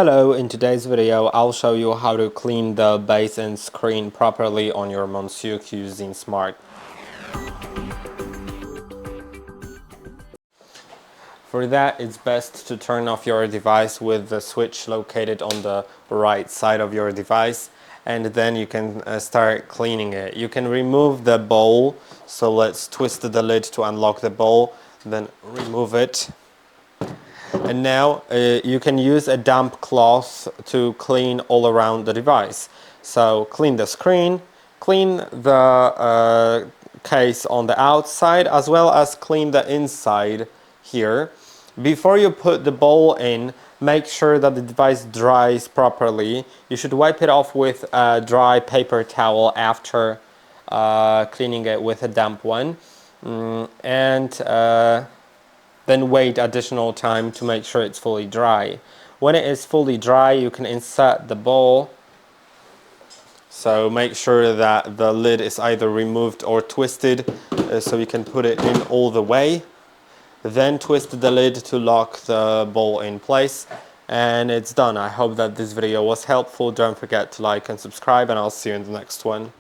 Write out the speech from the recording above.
Hello, in today's video I'll show you how to clean the base and screen properly on your Monsieur Cuisine Smart. For that, it's best to turn off your device with the switch located on the right side of your device, and then you can start cleaning it. You can remove the bowl, so let's twist the lid to unlock the bowl, then remove it. And now you can use a damp cloth to clean all around the device. So clean the screen, clean the case on the outside, as well as clean the inside here. Before you put the bowl in, make sure that the device dries properly. You should wipe it off with a dry paper towel after cleaning it with a damp one. Then wait additional time to make sure it's fully dry. When it is fully dry, you can insert the bowl. So make sure that the lid is either removed or twisted so you can put it in all the way. Then twist the lid to lock the bowl in place, and it's done. I hope that this video was helpful. Don't forget to like and subscribe, and I'll see you in the next one.